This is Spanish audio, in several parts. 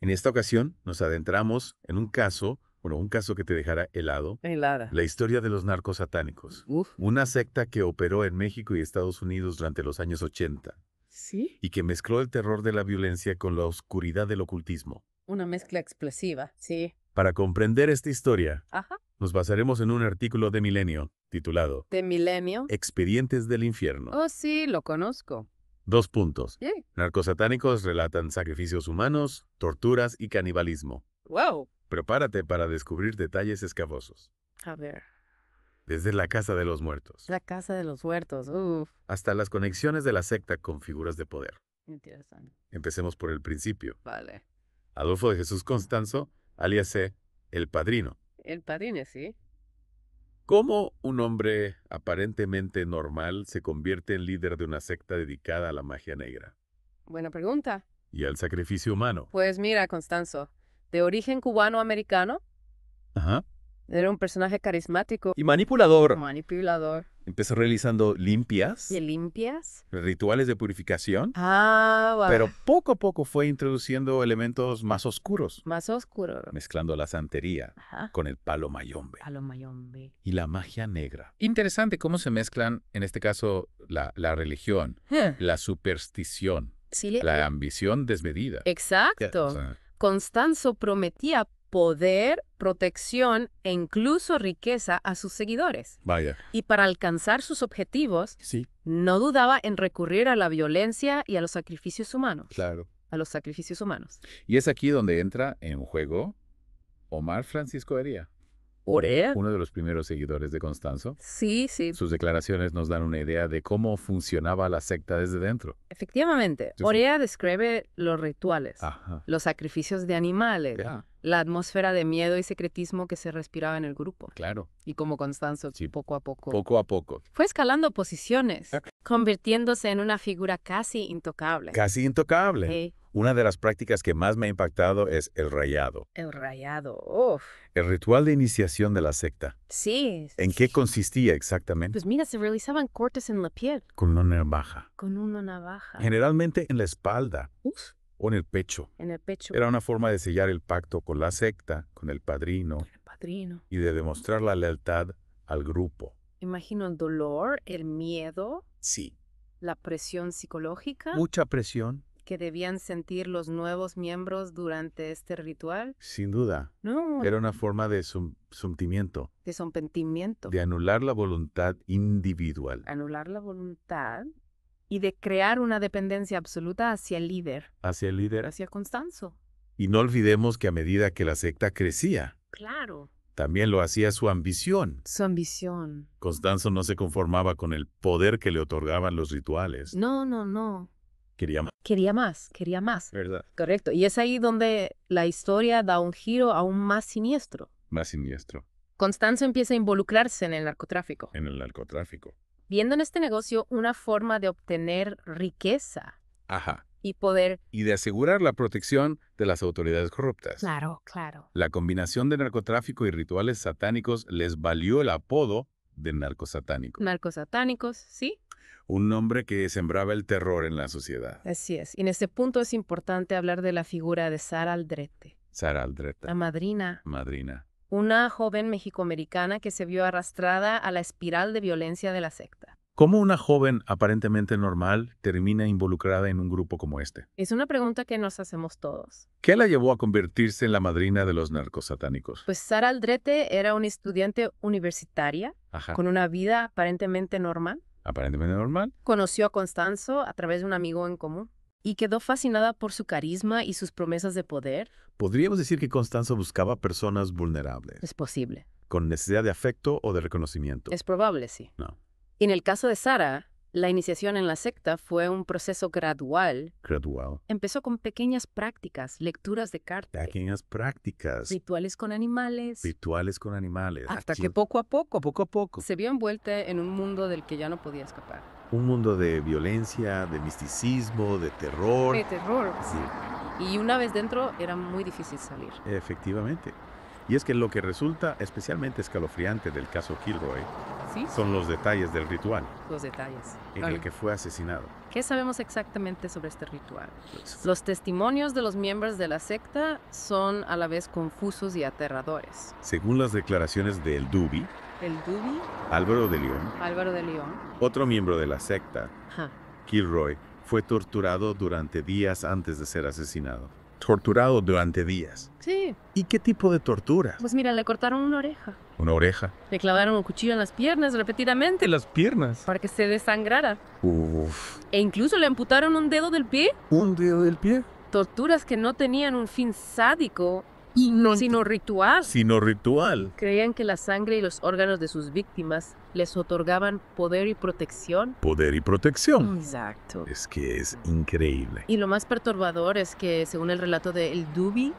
En esta ocasión nos adentramos en un caso que te dejará helado, Helada. la historia de los narcos satánicos, Uf. una secta que operó en México y Estados Unidos durante los años 80 ¿Sí? y que mezcló el terror de la violencia con la oscuridad del ocultismo. Una mezcla explosiva. Sí. Para comprender esta historia, Ajá. nos basaremos en un artículo de Milenio titulado ¿De Milenio? Expedientes del Infierno. Oh, sí, lo conozco. 2 puntos. Sí. Narcos satánicos relatan sacrificios humanos, torturas y canibalismo. Wow. Prepárate para descubrir detalles escabrosos. A ver. Desde la Casa de los Muertos La Casa de los Huertos. Uf. hasta las conexiones de la secta con figuras de poder. Interesante. Empecemos por el principio. Vale. Adolfo de Jesús Constanzo, alias C., el Padrino. El Padrino, sí. ¿Cómo un hombre aparentemente normal se convierte en líder de una secta dedicada a la magia negra Buena pregunta. y al sacrificio humano? Pues mira, Constanzo, de origen cubano-americano, Ajá. era un personaje carismático, Y manipulador. manipulador. Empezó realizando limpias, ¿Y limpias? rituales de purificación, Ah, va. pero poco a poco fue introduciendo elementos más oscuros, Más oscuro. mezclando la santería Ajá. con el palo mayombe A lo mayombe. y la magia negra. Interesante cómo se mezclan, en este caso, la religión, la superstición, Sí, la ambición desmedida. exacto. O sea, Constanzo prometía poder, protección e incluso riqueza a sus seguidores. vaya, Y para alcanzar sus objetivos, sí, no dudaba en recurrir a la violencia y a los sacrificios humanos. claro. A los sacrificios humanos. Y es aquí donde entra en juego Omar Francisco Hería, ¿Orea? uno de los primeros seguidores de Constanzo. Sí, sí. Sus declaraciones nos dan una idea de cómo funcionaba la secta desde dentro. Efectivamente, Sí, sí. Orea describe los rituales, Ajá. los sacrificios de animales, Ya, la atmósfera de miedo y secretismo que se respiraba en el grupo. claro. Y como Constanzo, Sí. poco a poco, Poco a poco. fue escalando posiciones, convirtiéndose en una figura casi intocable. Casi intocable. Sí, Una de las prácticas que más me ha impactado es el rayado, el rayado. Uf. el ritual de iniciación de la secta. Sí. ¿En qué consistía exactamente? Pues mira, se realizaban cortes en la piel Con una navaja. con una navaja. Generalmente en la espalda Uf, o en el pecho. en el pecho. Era una forma de sellar el pacto con la secta, con el padrino, El padrino. y de demostrar la lealtad al grupo. Imagino el dolor, el miedo, Sí. la presión psicológica Mucha presión, que debían sentir los nuevos miembros durante este ritual. sin duda. No, Era una forma de sometimiento, de sometimiento, de anular la voluntad individual. anular la voluntad y de crear una dependencia absoluta hacia el líder, Hacia el líder. hacia Constanzo. Y no olvidemos que a medida que la secta crecía, Claro. también lo hacía su ambición. Su ambición. Constanzo no se conformaba con el poder que le otorgaban los rituales. No, no, no. Quería más. Quería más, quería más. ¿Verdad? Correcto. Y es ahí donde la historia da un giro aún más siniestro. Más siniestro Constanzo empieza a involucrarse en el narcotráfico, en el narcotráfico. viendo en este negocio una forma de obtener riqueza Ajá. y poder. Y de asegurar la protección de las autoridades corruptas. Claro, claro. La combinación de narcotráfico y rituales satánicos les valió el apodo de narcosatánico. Narcos satánicos, ¿sí? Un nombre que sembraba el terror en la sociedad. Así es. Y en este punto es importante hablar de la figura de Sara Aldrete, Sara Aldrete, la madrina, madrina. una joven mexicoamericana que se vio arrastrada a la espiral de violencia de la secta. ¿Cómo una joven aparentemente normal termina involucrada en un grupo como este? Es una pregunta que nos hacemos todos. ¿Qué la llevó a convertirse en la madrina de los narcosatánicos? Pues Sara Aldrete era una estudiante universitaria Ajá. con una vida aparentemente normal. Aparentemente normal. Conoció a Constanzo a través de un amigo en común y quedó fascinada por su carisma y sus promesas de poder. Podríamos decir que Constanzo buscaba personas vulnerables, Es posible. con necesidad de afecto o de reconocimiento. Es probable, sí. No. En el caso de Sara, la iniciación en la secta fue un proceso gradual. Gradual. Empezó con pequeñas prácticas, lecturas de cartas, Pequeñas prácticas. rituales con animales, Rituales con animales. hasta que poco a poco a poco. se vio envuelta en un mundo del que ya no podía escapar. Un mundo de violencia, de misticismo, de terror. De terror. Sí, Y una vez dentro era muy difícil salir. efectivamente. Y es que lo que resulta especialmente escalofriante del caso Kilroy ¿Sí? son los detalles del ritual Los detalles. en el que fue asesinado. ¿Qué sabemos exactamente sobre este ritual? Los testimonios de los miembros de la secta son a la vez confusos y aterradores. Según las declaraciones de El Dubi, El Dubi, Álvaro de León, Álvaro de León. otro miembro de la secta, Ajá. Kilroy, fue torturado durante días antes de ser asesinado. Torturado durante días. Sí, ¿Y qué tipo de tortura? pues mira, le cortaron una oreja. Una oreja. Le clavaron un cuchillo en las piernas repetidamente En las piernas. para que se desangrara. Uf. E incluso le amputaron un dedo del pie. ¿Un dedo del pie? Torturas que no tenían un fin sádico, Y no. sino ritual. Sino ritual. Creían que la sangre y los órganos de sus víctimas les otorgaban poder y protección. Poder y protección. Exacto. Es que es increíble. Y lo más perturbador es que, según el relato de El Dubi,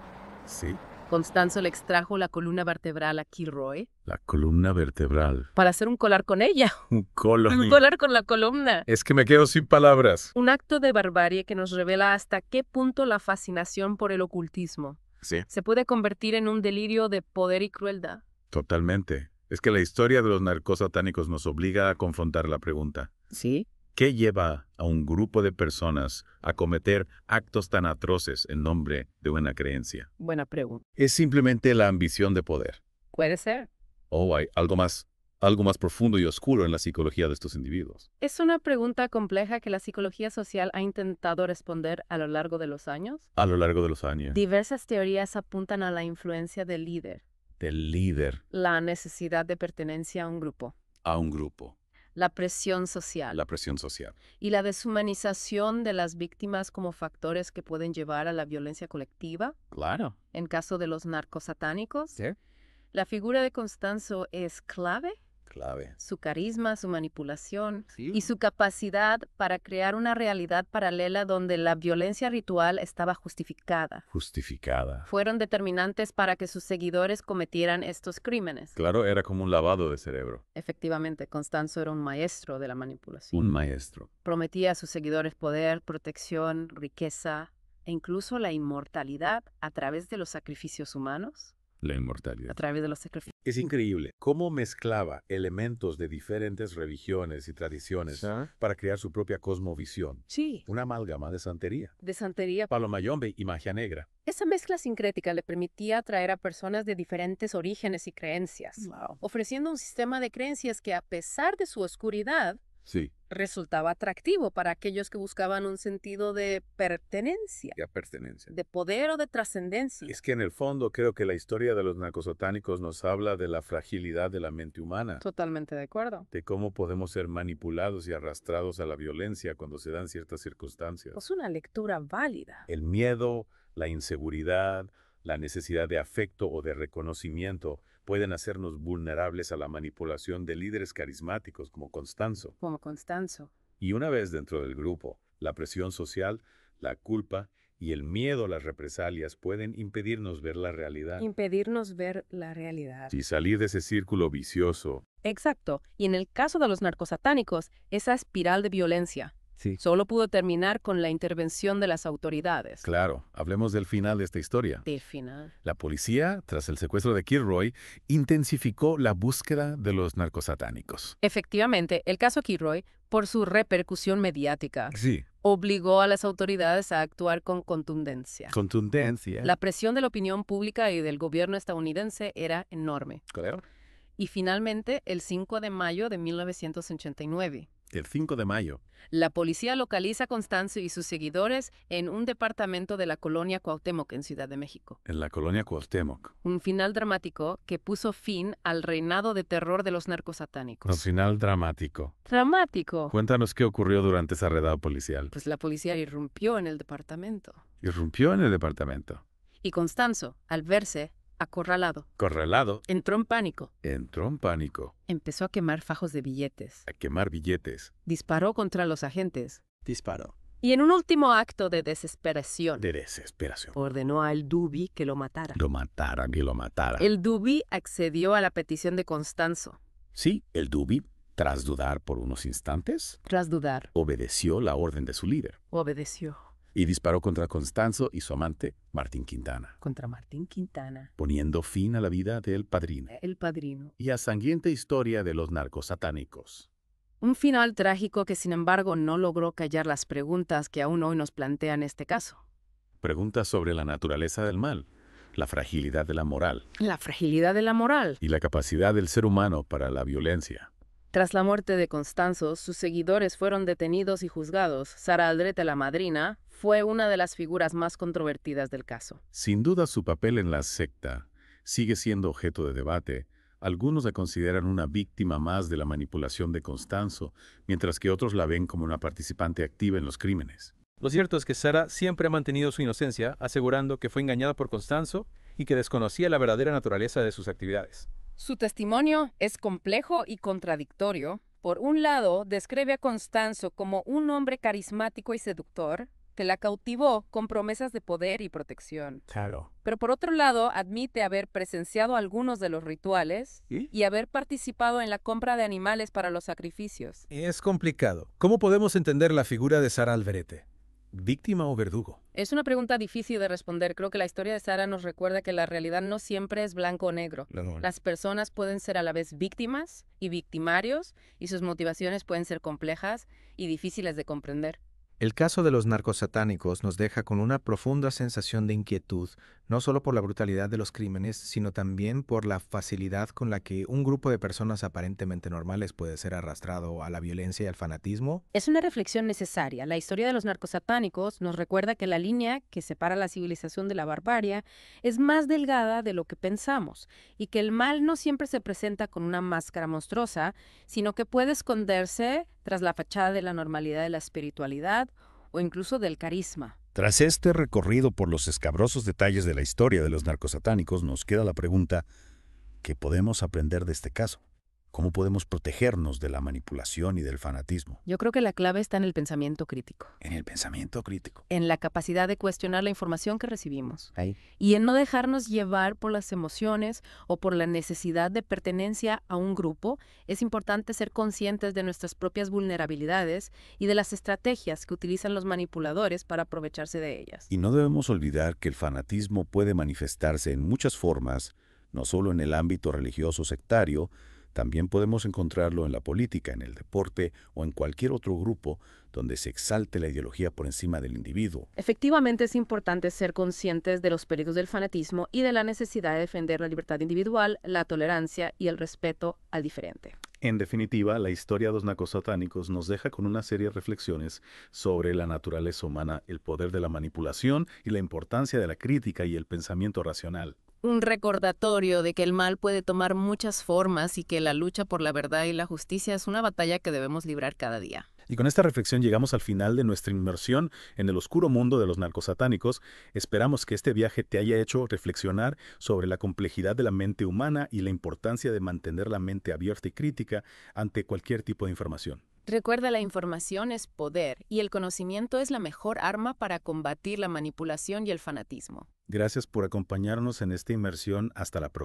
Sí. Constanzo le extrajo la columna vertebral a Kilroy La columna vertebral. para hacer un colar con ella. Un colon. Un colar con la columna. Es que me quedo sin palabras. Un acto de barbarie que nos revela hasta qué punto la fascinación por el ocultismo Sí. se puede convertir en un delirio de poder y crueldad. Totalmente. Es que la historia de los narcosatánicos nos obliga a confrontar la pregunta. Sí. ¿Qué lleva a un grupo de personas a cometer actos tan atroces en nombre de una creencia? Buena pregunta. ¿Es simplemente la ambición de poder? Puede ser. ¿O hay algo más profundo y oscuro en la psicología de estos individuos? Es una pregunta compleja que la psicología social ha intentado responder a lo largo de los años. A lo largo de los años. Diversas teorías apuntan a la influencia del líder, Del líder la necesidad de pertenencia a un grupo, a un grupo. la presión social La presión social. y la deshumanización de las víctimas como factores que pueden llevar a la violencia colectiva. Claro. En caso de los narcosatánicos, Sí. la figura de Constanzo es clave. Clave. Su carisma, su manipulación Sí. y su capacidad para crear una realidad paralela donde la violencia ritual estaba justificada Justificada. fueron determinantes para que sus seguidores cometieran estos crímenes. Claro, era como un lavado de cerebro. Efectivamente, Constanzo era un maestro de la manipulación. Un maestro. Prometía a sus seguidores poder, protección, riqueza e incluso la inmortalidad a través de los sacrificios humanos. La inmortalidad. A través de los sacrificios. Es increíble cómo mezclaba elementos de diferentes religiones y tradiciones para crear su propia cosmovisión. Sí. Una amalgama de santería. De santería. Palo mayombe y magia negra. Esa mezcla sincrética le permitía atraer a personas de diferentes orígenes y creencias, ofreciendo un sistema de creencias que, a pesar de su oscuridad, Sí. resultaba atractivo para aquellos que buscaban un sentido de pertenencia, Y a pertenencia. de poder o de trascendencia. Es que en el fondo creo que la historia de los narcosatánicos nos habla de la fragilidad de la mente humana. Totalmente de acuerdo. De cómo podemos ser manipulados y arrastrados a la violencia cuando se dan ciertas circunstancias. Es una lectura válida. El miedo, la inseguridad, la necesidad de afecto o de reconocimiento pueden hacernos vulnerables a la manipulación de líderes carismáticos como Constanzo. Como Constanzo. Y una vez dentro del grupo, la presión social, la culpa y el miedo a las represalias pueden impedirnos ver la realidad. Impedirnos ver la realidad. Y salir de ese círculo vicioso. Exacto. Y en el caso de los narcosatánicos, esa espiral de violencia Sí. solo pudo terminar con la intervención de las autoridades. Claro, hablemos del final de esta historia. Del final. La policía, tras el secuestro de Kilroy, intensificó la búsqueda de los narcosatánicos. Efectivamente, el caso Kilroy, por su repercusión mediática, Sí. obligó a las autoridades a actuar con contundencia. Contundencia. La presión de la opinión pública y del gobierno estadounidense era enorme. Claro. Y finalmente, el 5 de mayo de 1989, El 5 de mayo. la policía localiza a Constanzo y sus seguidores en un departamento de la colonia Cuauhtémoc en Ciudad de México. En la colonia Cuauhtémoc. Un final dramático que puso fin al reinado de terror de los Un narcosatánicos. final dramático. ¡Dramático! Cuéntanos qué ocurrió durante esa redada policial. Pues la policía irrumpió en el departamento. Irrumpió en el departamento. Y Constanzo, al verse acorralado, Corralado. entró en pánico. Entró en pánico. Empezó a quemar fajos de billetes. A quemar billetes. Disparó contra los agentes. Disparó. Y en un último acto de desesperación, De desesperación. ordenó a El Dubi que lo matara. Lo mataran y lo matara. El Dubi accedió a la petición de Constanzo. Sí, el Dubi, tras dudar por unos instantes, Tras dudar, obedeció la orden de su líder. obedeció. y disparó contra Constanzo y su amante, Martín Quintana, Contra Martín Quintana, poniendo fin a la vida del padrino el padrino. y a sangrienta historia de los narcos satánicos. Un final trágico que, sin embargo, no logró callar las preguntas que aún hoy nos plantean este caso. Preguntas sobre la naturaleza del mal, la fragilidad de la moral La fragilidad de la moral. y la capacidad del ser humano para la violencia. Tras la muerte de Constanzo, sus seguidores fueron detenidos y juzgados. Sara Aldrete, la madrina, fue una de las figuras más controvertidas del caso. Sin duda su papel en la secta sigue siendo objeto de debate. Algunos la consideran una víctima más de la manipulación de Constanzo, mientras que otros la ven como una participante activa en los crímenes. Lo cierto es que Sara siempre ha mantenido su inocencia, asegurando que fue engañada por Constanzo y que desconocía la verdadera naturaleza de sus actividades. Su testimonio es complejo y contradictorio. Por un lado, describe a Constanzo como un hombre carismático y seductor que la cautivó con promesas de poder y protección. Claro. Pero por otro lado, admite haber presenciado algunos de los rituales y haber participado en la compra de animales para los sacrificios. Es complicado. ¿Cómo podemos entender la figura de Sara Aldrete? ¿Víctima o verdugo? Es una pregunta difícil de responder. Creo que la historia de Sara nos recuerda que la realidad no siempre es blanco o negro. Las personas pueden ser a la vez víctimas y victimarios, y sus motivaciones pueden ser complejas y difíciles de comprender. El caso de los narcos satánicos nos deja con una profunda sensación de inquietud, no solo por la brutalidad de los crímenes, sino también por la facilidad con la que un grupo de personas aparentemente normales puede ser arrastrado a la violencia y al fanatismo. Es una reflexión necesaria. La historia de los narcos satánicos nos recuerda que la línea que separa la civilización de la barbarie es más delgada de lo que pensamos, y que el mal no siempre se presenta con una máscara monstruosa, sino que puede esconderse tras la fachada de la normalidad de la espiritualidad o incluso del carisma. Tras este recorrido por los escabrosos detalles de la historia de los narcosatánicos, nos queda la pregunta: ¿qué podemos aprender de este caso? ¿Cómo podemos protegernos de la manipulación y del fanatismo? Yo creo que la clave está en el pensamiento crítico, En el pensamiento crítico. en la capacidad de cuestionar la información que recibimos Ahí. y en no dejarnos llevar por las emociones o por la necesidad de pertenencia a un grupo. Es importante ser conscientes de nuestras propias vulnerabilidades y de las estrategias que utilizan los manipuladores para aprovecharse de ellas. Y no debemos olvidar que el fanatismo puede manifestarse en muchas formas, no solo en el ámbito religioso sectario. También podemos encontrarlo en la política, en el deporte o en cualquier otro grupo donde se exalte la ideología por encima del individuo. Efectivamente, es importante ser conscientes de los peligros del fanatismo y de la necesidad de defender la libertad individual, la tolerancia y el respeto al diferente. En definitiva, la historia de los narcosatánicos nos deja con una serie de reflexiones sobre la naturaleza humana, el poder de la manipulación y la importancia de la crítica y el pensamiento racional. Un recordatorio de que el mal puede tomar muchas formas y que la lucha por la verdad y la justicia es una batalla que debemos librar cada día. Y con esta reflexión llegamos al final de nuestra inmersión en el oscuro mundo de los narcosatánicos. Esperamos que este viaje te haya hecho reflexionar sobre la complejidad de la mente humana y la importancia de mantener la mente abierta y crítica ante cualquier tipo de información. Recuerda, la información es poder y el conocimiento es la mejor arma para combatir la manipulación y el fanatismo. Gracias por acompañarnos en esta inmersión. Hasta la próxima.